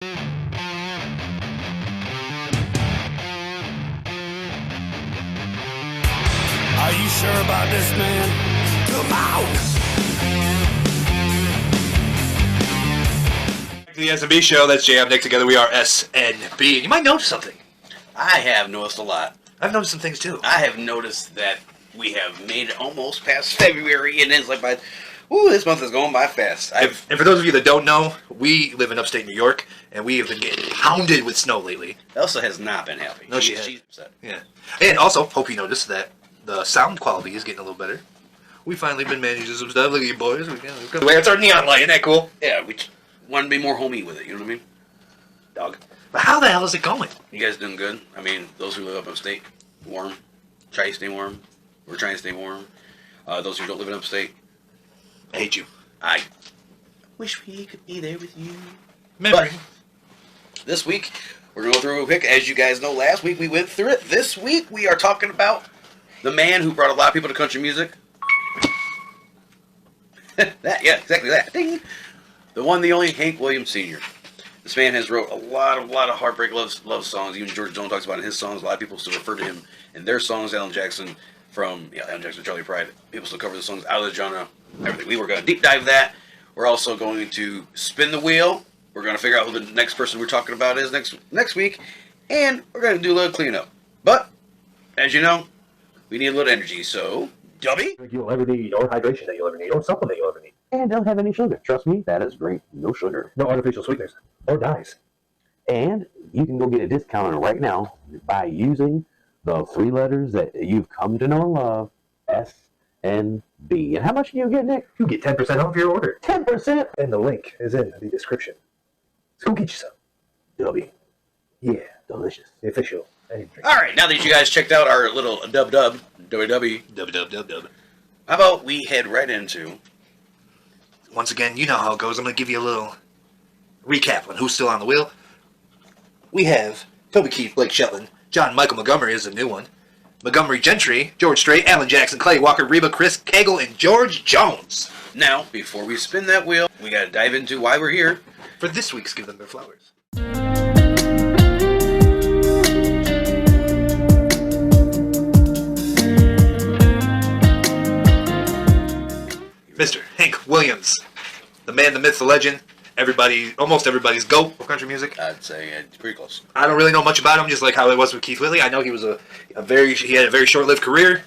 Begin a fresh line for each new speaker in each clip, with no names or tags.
Are you sure about this, man? Come on!
The S.n.B Show, that's Jam. Nick, together we are S.n.B. You might notice something.
I have noticed a lot.
I've noticed some things too.
I have noticed that we have made it almost past February, and it's like, ooh, this month is going by fast.
And for those of you that don't know, we live in upstate New York, and we have been getting pounded with snow lately.
Elsa has not been happy.
No,
she's upset.
Yeah. And also, hope you noticed that the sound quality is getting a little better. We finally been managing some stuff. Look at you boys. It's our neon light. Isn't that cool?
Yeah, we want to be more homey with it, you know what I mean? Dog.
But how the hell is it going?
You guys doing good? I mean, those who live up upstate, warm. Try to stay warm. We're trying to stay warm. Those who don't live in upstate,
I hate you.
I wish we could be there with you.
Memory.
But this week, we're going to go through real quick. As you guys know, last week we went through it. This week we are talking about the man who brought a lot of people to country music. Yeah, exactly that. Ding. The one, the only, Hank Williams Sr. This man has wrote a lot of heartbreak love songs. Even George Jones talks about it in his songs. A lot of people still refer to him in their songs. Alan Jackson from Alan Jackson, Charlie Pride. People still cover the songs out of the genre. Everything. We were going to deep dive that. We're also going to spin the wheel. We're going to figure out who the next person we're talking about is next week, and we're going to do a little cleanup. But as you know, we need a little energy. So, Dubby,
you'll ever need, or hydration that you'll ever need, or supplement you'll ever need. And don't have any sugar. Trust me, that is great. No sugar. No artificial sweeteners or dyes. And you can go get a discount right now by using the three letters that you've come to know and love, S.n.B. And how much do you get, Nick?
You get 10% off your order.
10%?
And the link is in the description. So go get you some.
Dubby.
Yeah.
Delicious.
The official.
All right, now that you guys checked out our little dub, how about we head right into...
Once again, you know how it goes. I'm going to give you a little recap on who's still on the wheel. We have Toby Keith, Blake Shetland, John Michael Montgomery is a new one, Montgomery Gentry, George Strait, Alan Jackson, Clay Walker, Reba, Chris Cagle, and George Jones.
Now, before we spin that wheel, we got to dive into why we're here.
For this week's Give Them Their Flowers. Mr. Hank Williams, the man, the myth, the legend. Almost everybody's GOAT of country music.
I'd say it's pretty close.
I don't really know much about him, just like how it was with Keith Whitley. I know he was he had a very short-lived career,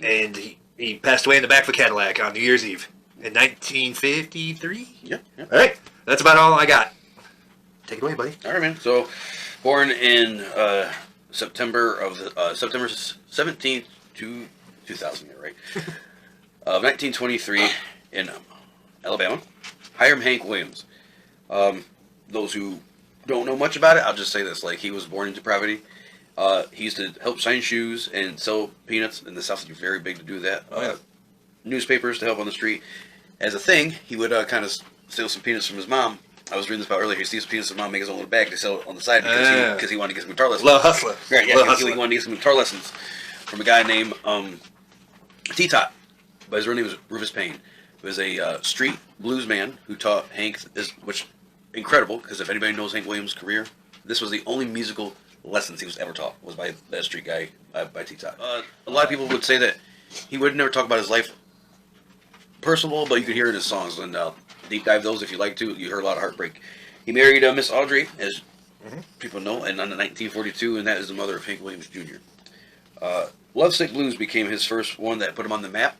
and he passed away in the back of a Cadillac on New Year's Eve in 1953.
Yeah.
All right, that's about all I got. Take it away, buddy.
All right, man. So, born in September 17th to 2000, right? Of 1923 in Alabama. Hiram Hank Williams. Those who don't know much about it, I'll just say this: like, he was born into poverty. He used to help shine shoes and sell peanuts in the South. He was very big to do that. Newspapers to help on the street. As a thing, he would kind of steal some peanuts from his mom. I was reading this about earlier. He steals peanuts from his mom, make his own little bag to sell on the side because he wanted to get some guitar lessons.
Little hustler.
Right, yeah, he wanted to get some guitar lessons from a guy named T-Tot. But his real name was Rufus Payne. He was a street blues man who taught Hank, which incredible, because if anybody knows Hank Williams' career, this was the only musical lessons he was ever taught, was by that street guy, by T-Tot. A lot of people would say that he would never talk about his life personal, but you could hear it in his songs, and deep dive those if you like to. You heard a lot of heartbreak. He married Miss Audrey, as people know, and in 1942, and that is the mother of Hank Williams Jr. Lovesick Blues became his first one that put him on the map,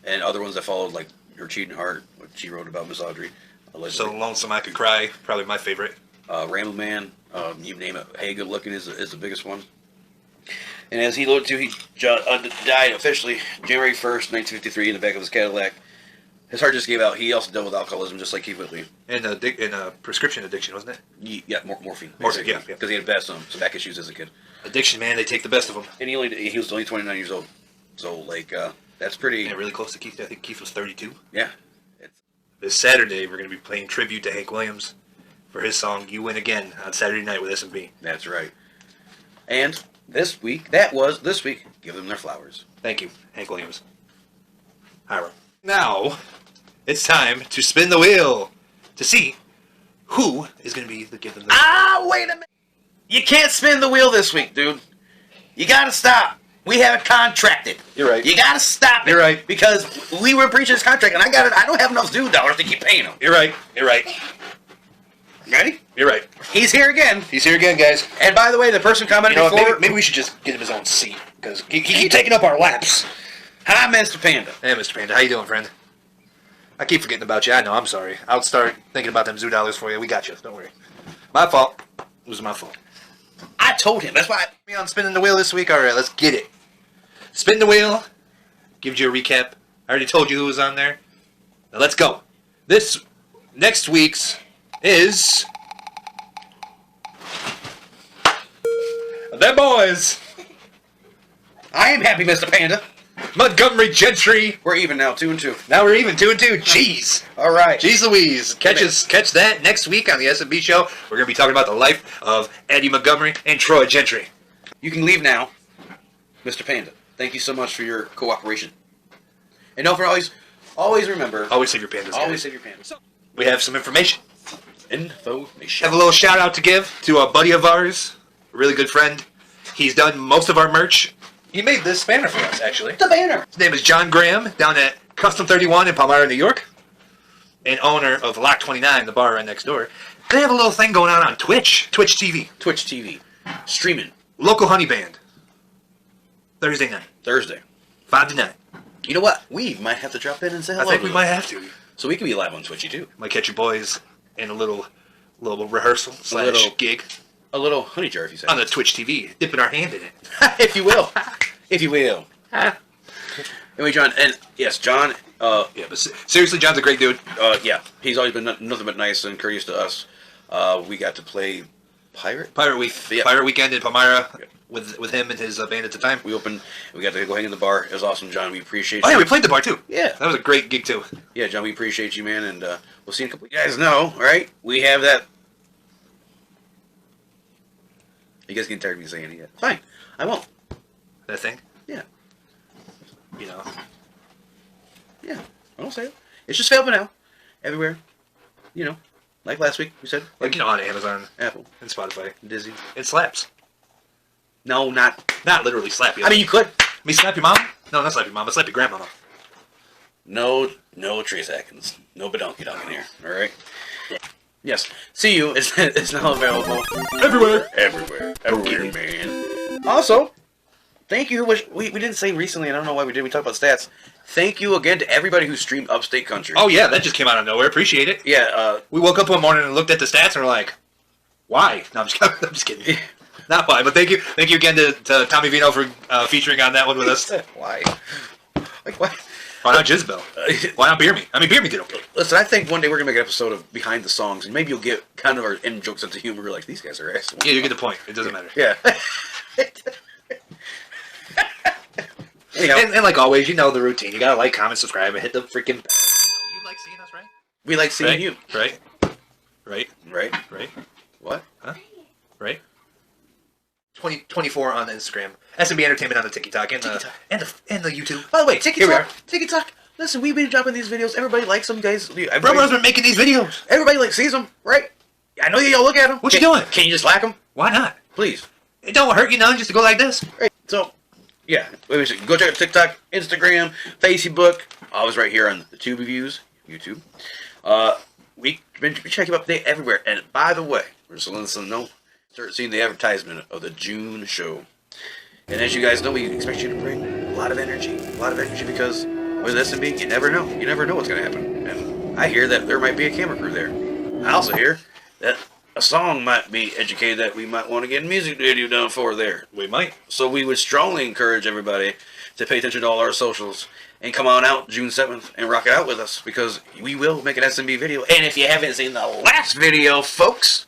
and other ones that followed, like Her Cheating Heart, what she wrote about Miss Audrey. Allegedly.
So Lonesome I Could Cry, probably my favorite.
Ramble Man, you name it. Hey Good Looking is the biggest one. And as he alluded to, he died officially January 1st, 1953, in the back of his Cadillac. His heart just gave out. He also dealt with alcoholism, just like Keith Whitley.
And a prescription addiction, wasn't it?
Yeah, morphine.
Morphine, yeah.
Because he had bad some back issues as a kid.
Addiction, man, they take the best of them.
And he was only 29 years old. So, like, that's pretty...
Yeah, really close to Keith. I think Keith was 32.
Yeah.
This Saturday, we're going to be playing tribute to Hank Williams for his song, You Win Again, on Saturday night with S.n.B.
That's right. And this week, give them their flowers.
Thank you, Hank Williams. Hiram. Now, it's time to spin the wheel to see who is going to be the given.
Wait a minute. You can't spin the wheel this week, dude. You gotta stop. We have it contracted.
You're right.
You gotta stop it.
You're right.
Because we were breaching this contract, and I don't have enough zoo dollars to keep paying him.
You're right. You're right.
Ready?
You're right.
He's here again.
He's here again, guys.
And by the way, the person commented
You know what,
before...
maybe we should just get him his own seat, because he keeps taking up our laps.
Hi, Mr. Panda.
Hey, Mr. Panda, how you doing, friend? I keep forgetting about you. I know, I'm sorry. I'll start thinking about them zoo dollars for you. We got you. Don't worry. My fault. It was my fault.
I told him. That's why...
Me on spinning the wheel this week? Alright, let's get it. Spin the wheel. Gives you a recap. I already told you who was on there. Now let's go. Next week's is... Them boys.
I am happy, Mr. Panda.
Montgomery Gentry.
We're even now, 2-2.
Now we're even 2-2. Jeez.
All right.
Jeez Louise. Catch that next week on the S.n.B Show. We're going to be talking about the life of Eddie Montgomery and Troy Gentry.
You can leave now, Mr. Panda. Thank you so much for your cooperation. And don't forget, always remember...
Always save your pandas.
Always
guys.
save your pandas.
We have some information.
Information.
Have a little shout out to give to a buddy of ours, a really good friend. He's done most of our merch. He made this banner for us, actually.
The banner.
His name is John Graham, down at Custom 31 in Palmyra, New York, and owner of Lock 29, the bar right next door. They have a little thing going on Twitch TV.
Twitch TV. Streaming.
Local honey band. Thursday night.
Thursday.
5 to 9.
You know what? We might have to drop in and say hello.
I think
to
we
them.
might have to.
So we can be live on Twitchy too.
Might catch your boys in a little rehearsal / gig.
A little honey jar, if you say.
On the Twitch TV. Dipping our hand in it.
If you will. If you will. Anyway, John, and yes, John,
Yeah, but seriously, John's a great dude.
yeah, he's always been nothing but nice and courteous to us. We got to play Pirate
Weekend in Palmyra with him and his band at the time.
We got to go hang in the bar. It was awesome, John. We appreciate
Oh
you.
yeah, we played the bar too.
Yeah.
That was a great gig too.
Yeah, John, we appreciate you, man, and we'll see you in a couple. You guys know, right? We have that. You guys getting tired of me saying it yet? Fine, I won't.
That thing.
Yeah.
You know.
Yeah, I won't say it. It's just available now, everywhere. You know, like last week we said.
Like, you know, on Amazon
Apple
and Spotify.
Disney.
It slaps.
No, not
Literally slap you.
I mean, you could.
Me slap your mom? No, not slap your mom. I slap your grandmama.
No Trace Atkins. No badonky donk in here. All right. Yes. See you. It's now available
Everywhere.
Everywhere, man. Also, thank you. Which we didn't say recently, and I don't know why we did. We talked about stats. Thank you again to everybody who streamed Upstate Country.
Oh yeah, that just came out of nowhere. Appreciate it.
Yeah.
We woke up one morning and looked at the stats and we're like, why? No, I'm just kidding. Not why, but thank you again to Tommy Vino for featuring on that one with us.
Why? Like why?
Why not Jizbel? Why not Beer Me? I mean, Beer Me did okay.
Listen, I think one day we're gonna make an episode of Behind the Songs, and maybe you'll get kind of our in joke sense of humor. We're like, these guys are assholes.
Yeah, you get the point. It doesn't matter.
Yeah. Anyhow,
And like always, you know the routine. You gotta like, comment, subscribe, and hit the freaking bell. You like seeing us, right?
we like seeing
Right?
you.
Right? Right?
Right?
Right?
What?
Huh? Right? 2024 on Instagram. S.n.B Entertainment on the TikTok and the YouTube.
By the way,
Here we are.
TikTok. Listen, we've been dropping these videos. Everybody likes them, guys.
Bro's been making these videos.
Everybody sees them, right? I know y'all look at them.
What you doing?
Can you just like them?
Why not?
Please.
It don't hurt you none just to go like this.
Right. So, yeah. Go check out TikTok, Instagram, Facebook. Always right here on the Tube Reviews, YouTube. We've been checking up there everywhere. And by the way, we're just letting them know, start seeing the advertisement of the June show. And as you guys know, we expect you to bring a lot of energy because with S.n.B, you never know. You never know what's going to happen. And I hear that there might be a camera crew there. I also hear that a song might be educated that we might want to get a music video done for there.
We might.
So we would strongly encourage everybody to pay attention to all our socials and come on out June 7th and rock it out with us because we will make an S.n.B video. And if you haven't seen the last video, folks,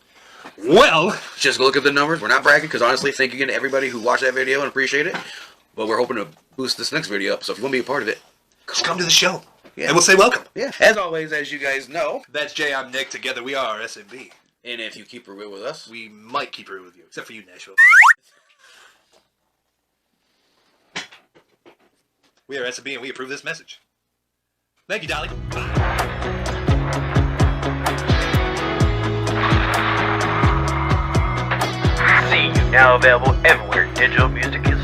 Well,
just look at the numbers. We're not bragging because honestly, thank you again to everybody who watched that video and appreciate it. But we're hoping to boost this next video up. So if you want to be a part of it,
just come to the show.
Yeah.
And we'll say welcome.
Yeah. As always, as you guys know,
That's Jay, I'm Nick. Together we are S.n.B.
and if you keep it real with us,
We might keep it real with you. Except for you, Nashville. We are S.n.B. and we approve this message. Thank you, Dolly. Bye.
now available everywhere digital music is